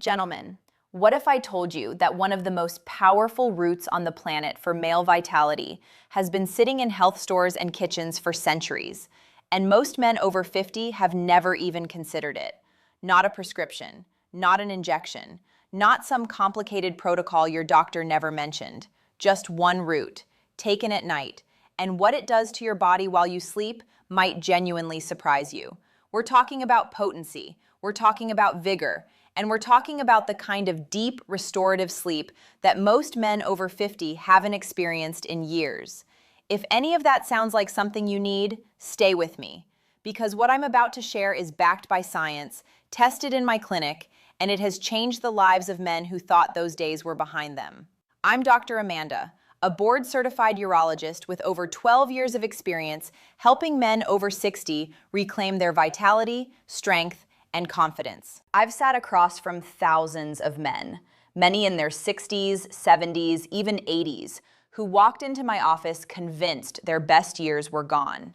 Gentlemen, what if I told you that one of the most powerful roots on the planet for male vitality has been sitting in health stores and kitchens for centuries, and most men over 50 have never even considered it? Not a prescription, not an injection, not some complicated protocol your doctor never mentioned, just one root, taken at night, and what it does to your body while you sleep might genuinely surprise you. We're talking about potency, we're talking about vigor, and we're talking about the kind of deep, restorative sleep that most men over 50 haven't experienced in years. If any of that sounds like something you need, stay with me, because what I'm about to share is backed by science, tested in my clinic, and it has changed the lives of men who thought those days were behind them. I'm Dr. Amanda, a board-certified urologist with over 12 years of experience helping men over 60 reclaim their vitality, strength, and confidence. I've sat across from thousands of men, many in their 60s, 70s, even 80s, who walked into my office convinced their best years were gone.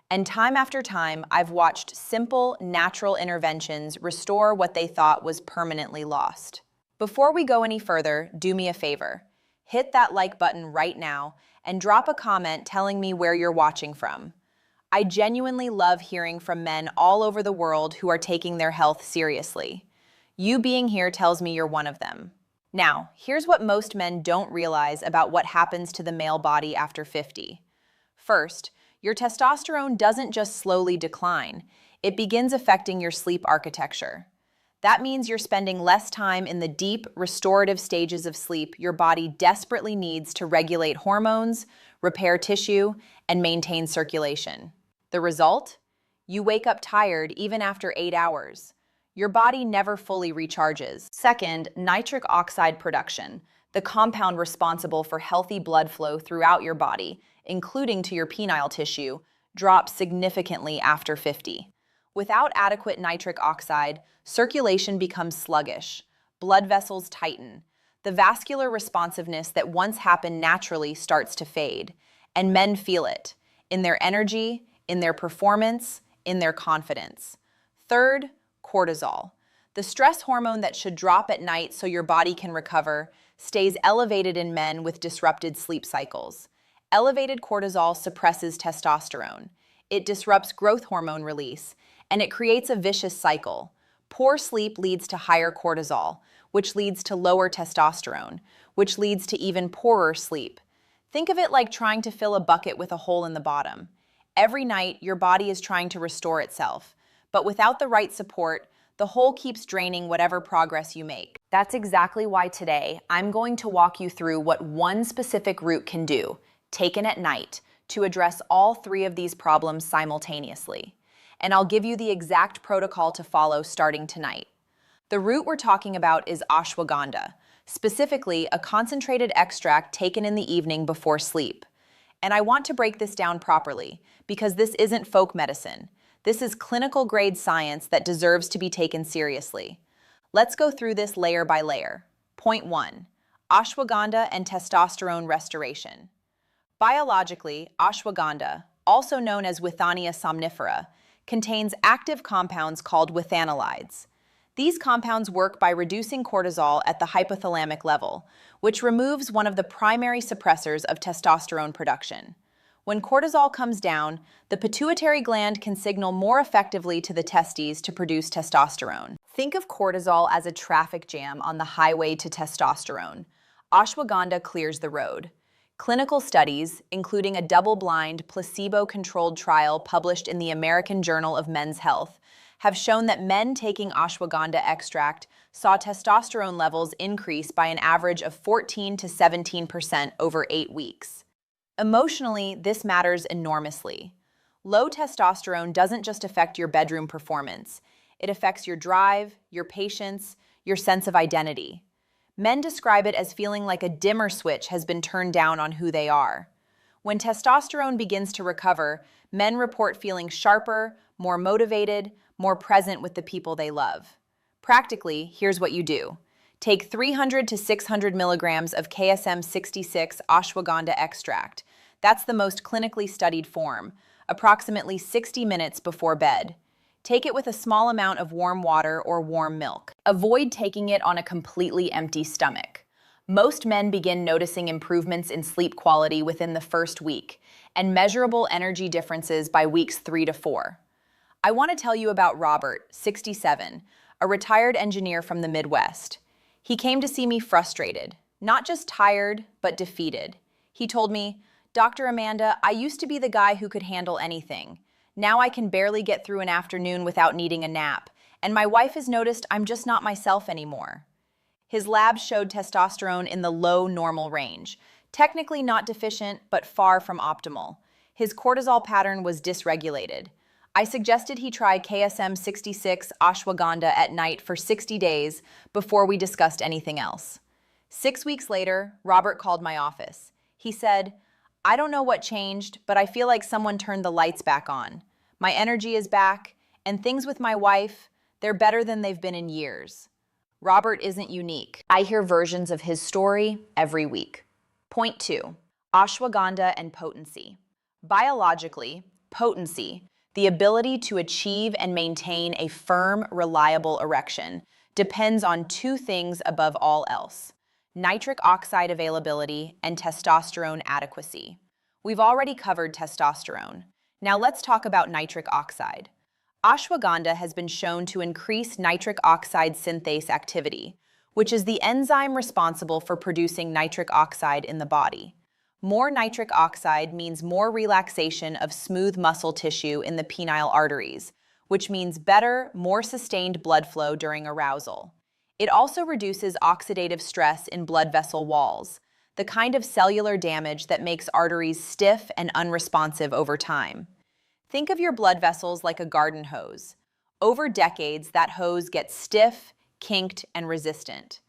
And time after time, I've watched simple, natural interventions restore what they thought was permanently lost. Before we go any further, do me a favor. Hit that like button right now and drop a comment telling me where you're watching from. I genuinely love hearing from men all over the world who are taking their health seriously. You being here tells me you're one of them. Now, here's what most men don't realize about what happens to the male body after 50. First, your testosterone doesn't just slowly decline, it begins affecting your sleep architecture. That means you're spending less time in the deep, restorative stages of sleep your body desperately needs to regulate hormones, repair tissue, and maintain circulation. The result? You wake up tired even after 8 hours. Your body never fully recharges. Second, nitric oxide production, the compound responsible for healthy blood flow throughout your body, including to your penile tissue, drops significantly after 50. Without adequate nitric oxide, circulation becomes sluggish, blood vessels tighten, the vascular responsiveness that once happened naturally starts to fade, and men feel it in their energy, in their performance, in their confidence. Third, cortisol. The stress hormone that should drop at night so your body can recover stays elevated in men with disrupted sleep cycles. Elevated cortisol suppresses testosterone. It disrupts growth hormone release, and it creates a vicious cycle. Poor sleep leads to higher cortisol, which leads to lower testosterone, which leads to even poorer sleep. Think of it like trying to fill a bucket with a hole in the bottom. Every night, your body is trying to restore itself, but without the right support, the hole keeps draining whatever progress you make. That's exactly why today, I'm going to walk you through what one specific root can do, taken at night, to address all three of these problems simultaneously. And I'll give you the exact protocol to follow starting tonight. The root we're talking about is ashwagandha, specifically a concentrated extract taken in the evening before sleep. And I want to break this down properly, because this isn't folk medicine. This is clinical-grade science that deserves to be taken seriously. Let's go through this layer by layer. Point 1. Ashwagandha and testosterone restoration. Biologically, ashwagandha, also known as Withania somnifera, contains active compounds called withanolides. These compounds work by reducing cortisol at the hypothalamic level, which removes one of the primary suppressors of testosterone production. When cortisol comes down, the pituitary gland can signal more effectively to the testes to produce testosterone. Think of cortisol as a traffic jam on the highway to testosterone. Ashwagandha clears the road. Clinical studies, including a double-blind, placebo-controlled trial published in the American Journal of Men's Health, have shown that men taking ashwagandha extract saw testosterone levels increase by an average of 14 to 17% over 8 weeks. Emotionally, this matters enormously. Low testosterone doesn't just affect your bedroom performance. It affects your drive, your patience, your sense of identity. Men describe it as feeling like a dimmer switch has been turned down on who they are. When testosterone begins to recover, men report feeling sharper, more motivated, more present with the people they love. Practically, here's what you do. Take 300 to 600 milligrams of KSM-66 ashwagandha extract. That's the most clinically studied form, approximately 60 minutes before bed. Take it with a small amount of warm water or warm milk. Avoid taking it on a completely empty stomach. Most men begin noticing improvements in sleep quality within the first week, and measurable energy differences by weeks 3 to 4. I want to tell you about Robert, 67, a retired engineer from the Midwest. He came to see me frustrated, not just tired, but defeated. He told me, "Dr. Amanda, I used to be the guy who could handle anything. Now I can barely get through an afternoon without needing a nap, and my wife has noticed I'm just not myself anymore." His labs showed testosterone in the low normal range, technically not deficient, but far from optimal. His cortisol pattern was dysregulated. I suggested he try KSM 66 ashwagandha at night for 60 days before we discussed anything else. 6 weeks later, Robert called my office. He said, "I don't know what changed, but I feel like someone turned the lights back on. My energy is back, and things with my wife, they're better than they've been in years." Robert isn't unique. I hear versions of his story every week. Point 2. Ashwagandha and potency. Biologically, potency, the ability to achieve and maintain a firm, reliable erection, depends on two things above all else: nitric oxide availability and testosterone adequacy. We've already covered testosterone. Now let's talk about nitric oxide. Ashwagandha has been shown to increase nitric oxide synthase activity, which is the enzyme responsible for producing nitric oxide in the body. More nitric oxide means more relaxation of smooth muscle tissue in the penile arteries, which means better, more sustained blood flow during arousal. It also reduces oxidative stress in blood vessel walls, the kind of cellular damage that makes arteries stiff and unresponsive over time. Think of your blood vessels like a garden hose. Over decades, that hose gets stiff, kinked, and resistant.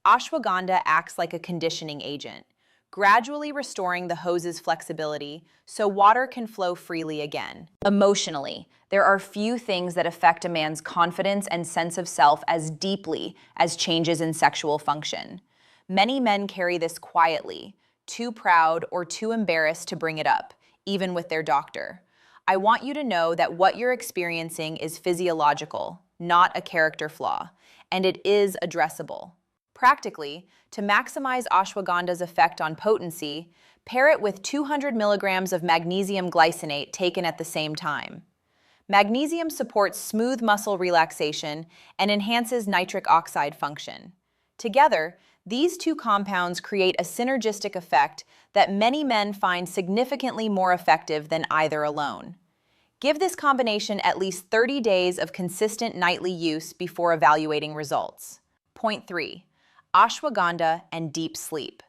Ashwagandha acts like a conditioning agent, gradually restoring the hose's flexibility so water can flow freely again. Emotionally, there are few things that affect a man's confidence and sense of self as deeply as changes in sexual function. Many men carry this quietly, too proud or too embarrassed to bring it up, even with their doctor. I want you to know that what you're experiencing is physiological, not a character flaw, and it is addressable. Practically, to maximize ashwagandha's effect on potency, pair it with 200 milligrams of magnesium glycinate taken at the same time. Magnesium supports smooth muscle relaxation and enhances nitric oxide function. Together, these two compounds create a synergistic effect that many men find significantly more effective than either alone. Give this combination at least 30 days of consistent nightly use before evaluating results. Point 3. Ashwagandha and deep sleep.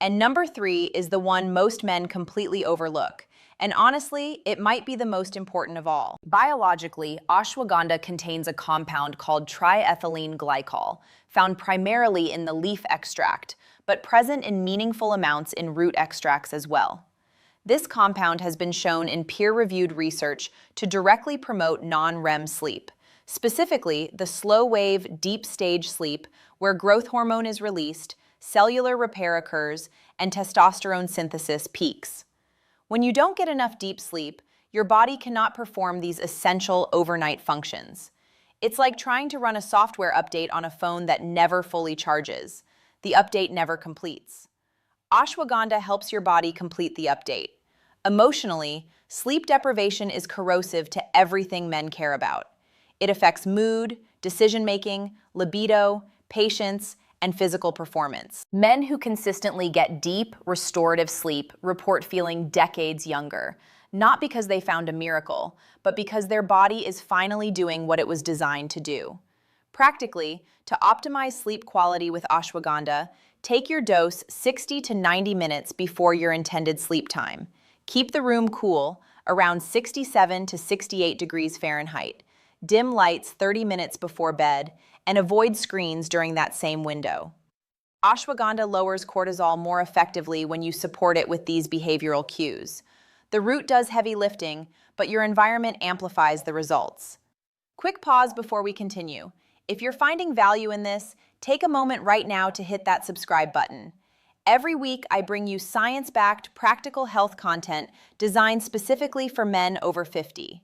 And number 3 is the one most men completely overlook, and honestly, it might be the most important of all. Biologically, ashwagandha contains a compound called triethylene glycol, found primarily in the leaf extract, but present in meaningful amounts in root extracts as well. This compound has been shown in peer-reviewed research to directly promote non-REM sleep, specifically the slow-wave, deep-stage sleep where growth hormone is released, cellular repair occurs, and testosterone synthesis peaks. When you don't get enough deep sleep, your body cannot perform these essential overnight functions. It's like trying to run a software update on a phone that never fully charges. The update never completes. Ashwagandha helps your body complete the update. Emotionally, sleep deprivation is corrosive to everything men care about. It affects mood, decision-making, libido, patience, and physical performance. Men who consistently get deep, restorative sleep report feeling decades younger, not because they found a miracle, but because their body is finally doing what it was designed to do. Practically, to optimize sleep quality with ashwagandha, take your dose 60 to 90 minutes before your intended sleep time. Keep the room cool, around 67 to 68 degrees Fahrenheit. Dim lights 30 minutes before bed, and avoid screens during that same window. Ashwagandha lowers cortisol more effectively when you support it with these behavioral cues. The root does heavy lifting, but your environment amplifies the results. Quick pause before we continue. If you're finding value in this, take a moment right now to hit that subscribe button. Every week, I bring you science-backed, practical health content designed specifically for men over 50.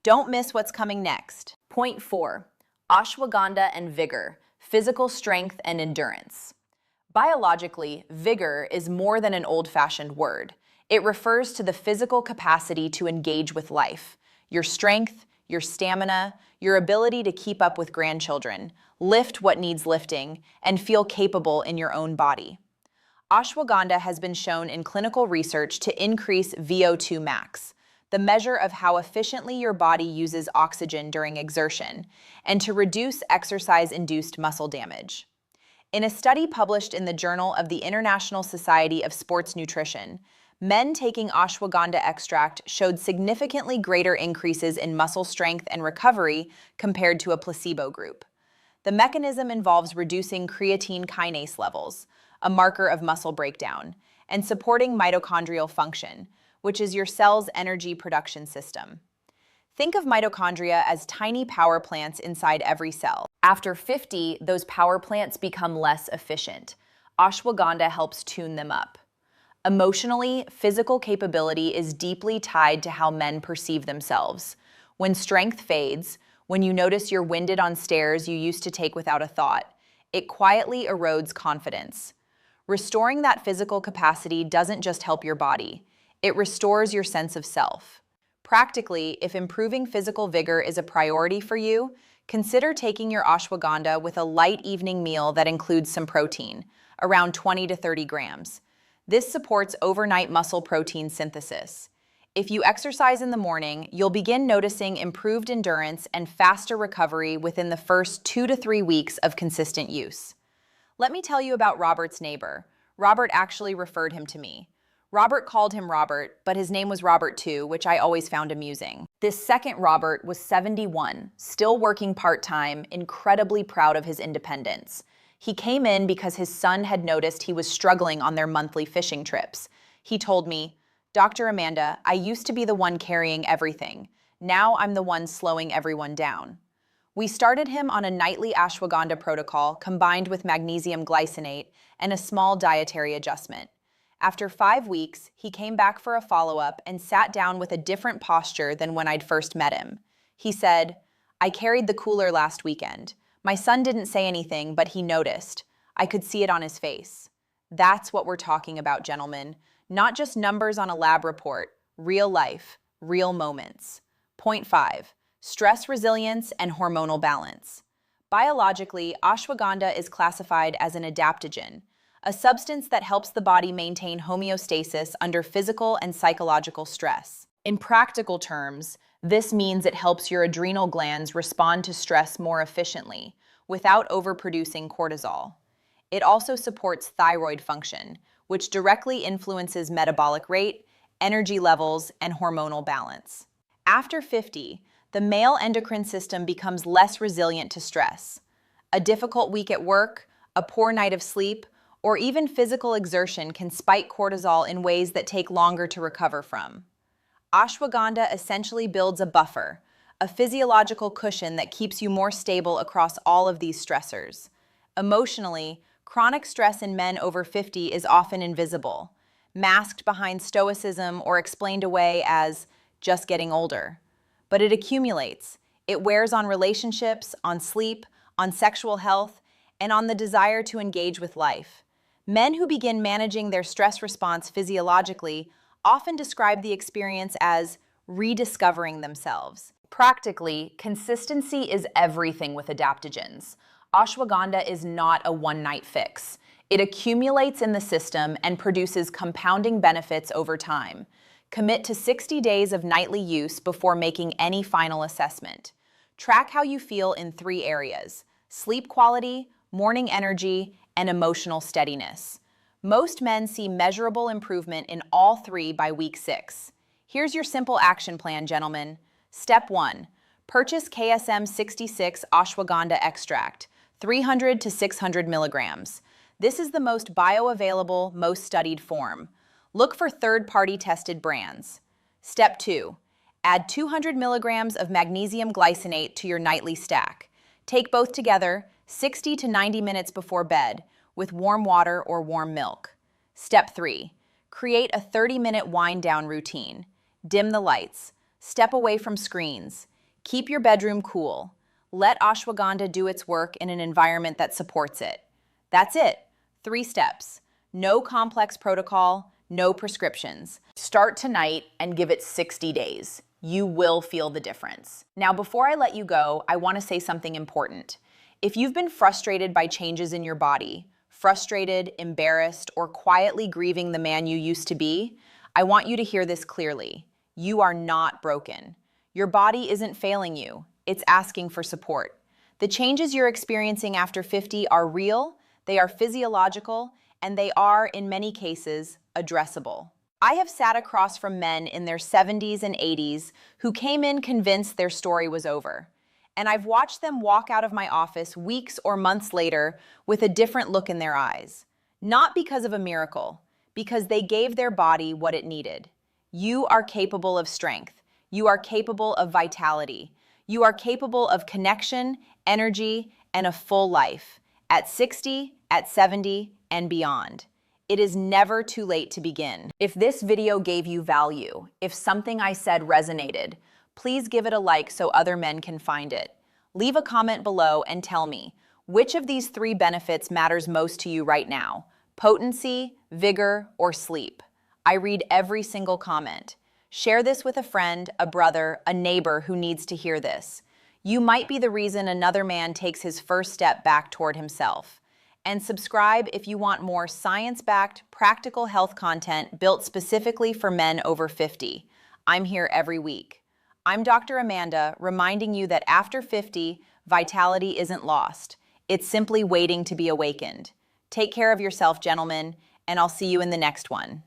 Don't miss what's coming next. Point 4. Ashwagandha and Vigor, physical strength and endurance. Biologically, vigor is more than an old-fashioned word. It refers to the physical capacity to engage with life, your strength, your stamina, your ability to keep up with grandchildren, lift what needs lifting, and feel capable in your own body. Ashwagandha has been shown in clinical research to increase VO2 max, the measure of how efficiently your body uses oxygen during exertion, and to reduce exercise-induced muscle damage. In a study published in the Journal of the International Society of Sports Nutrition, men taking ashwagandha extract showed significantly greater increases in muscle strength and recovery compared to a placebo group. The mechanism involves reducing creatine kinase levels, a marker of muscle breakdown, and supporting mitochondrial function, which is your cell's energy production system. Think of mitochondria as tiny power plants inside every cell. After 50, those power plants become less efficient. Ashwagandha helps tune them up. Emotionally, physical capability is deeply tied to how men perceive themselves. When strength fades, when you notice you're winded on stairs you used to take without a thought, it quietly erodes confidence. Restoring that physical capacity doesn't just help your body, it restores your sense of self. Practically, if improving physical vigor is a priority for you, consider taking your ashwagandha with a light evening meal that includes some protein, around 20 to 30 grams. This supports overnight muscle protein synthesis. If you exercise in the morning, you'll begin noticing improved endurance and faster recovery within the first 2 to 3 weeks of consistent use. Let me tell you about Robert's neighbor. Robert actually referred him to me. Robert called him Robert, but his name was Robert too, which I always found amusing. This second Robert was 71, still working part-time, incredibly proud of his independence. He came in because his son had noticed he was struggling on their monthly fishing trips. He told me, "Dr. Amanda, I used to be the one carrying everything. Now I'm the one slowing everyone down." We started him on a nightly ashwagandha protocol combined with magnesium glycinate and a small dietary adjustment. After 5 weeks, he came back for a follow-up and sat down with a different posture than when I'd first met him. He said, "I carried the cooler last weekend. My son didn't say anything, but he noticed. I could see it on his face." That's what we're talking about, gentlemen. Not just numbers on a lab report, real life, real moments. Point 5. Stress resilience and hormonal balance. Biologically, ashwagandha is classified as an adaptogen, a substance that helps the body maintain homeostasis under physical and psychological stress. In practical terms, this means it helps your adrenal glands respond to stress more efficiently, without overproducing cortisol. It also supports thyroid function, which directly influences metabolic rate, energy levels, and hormonal balance. After 50, the male endocrine system becomes less resilient to stress. A difficult week at work, a poor night of sleep, or even physical exertion can spike cortisol in ways that take longer to recover from. Ashwagandha essentially builds a buffer, a physiological cushion that keeps you more stable across all of these stressors. Emotionally, chronic stress in men over 50 is often invisible, masked behind stoicism or explained away as just getting older. But it accumulates. It wears on relationships, on sleep, on sexual health, and on the desire to engage with life. Men who begin managing their stress response physiologically often describe the experience as rediscovering themselves. Practically, consistency is everything with adaptogens. Ashwagandha is not a one-night fix. It accumulates in the system and produces compounding benefits over time. Commit to 60 days of nightly use before making any final assessment. Track how you feel in 3 areas: sleep quality, morning energy, and emotional steadiness. Most men see measurable improvement in all 3 by week 6. Here's your simple action plan, gentlemen. Step 1. Purchase KSM 66 ashwagandha extract, 300 to 600 milligrams. This is the most bioavailable, most studied form. Look for third-party tested brands. Step 2. Add 200 milligrams of magnesium glycinate to your nightly stack. Take both together 60 to 90 minutes before bed with warm water or warm milk. Step 3. Create a 30-minute wind-down routine. Dim the lights. Step away from screens. Keep your bedroom cool. Let ashwagandha do its work in an environment that supports it. That's it. 3 steps. No complex protocol, no prescriptions. Start tonight and give it 60 days. You will feel the difference. Now, before I let you go, I want to say something important. If you've been frustrated by changes in your body, frustrated, embarrassed, or quietly grieving the man you used to be, I want you to hear this clearly. You are not broken. Your body isn't failing you. It's asking for support. The changes you're experiencing after 50 are real, they are physiological, and they are, in many cases, addressable. I have sat across from men in their 70s and 80s who came in convinced their story was over. And I've watched them walk out of my office weeks or months later with a different look in their eyes. Not because of a miracle, because they gave their body what it needed. You are capable of strength. You are capable of vitality. You are capable of connection, energy, and a full life. At 60, at 70, and beyond. It is never too late to begin. If this video gave you value, if something I said resonated, please give it a like so other men can find it. Leave a comment below and tell me, which of these 3 benefits matters most to you right now? Potency, vigor, or sleep? I read every single comment. Share this with a friend, a brother, a neighbor who needs to hear this. You might be the reason another man takes his first step back toward himself. And subscribe if you want more science-backed, practical health content built specifically for men over 50. I'm here every week. I'm Dr. Amanda, reminding you that after 50, vitality isn't lost. It's simply waiting to be awakened. Take care of yourself, gentlemen, and I'll see you in the next one.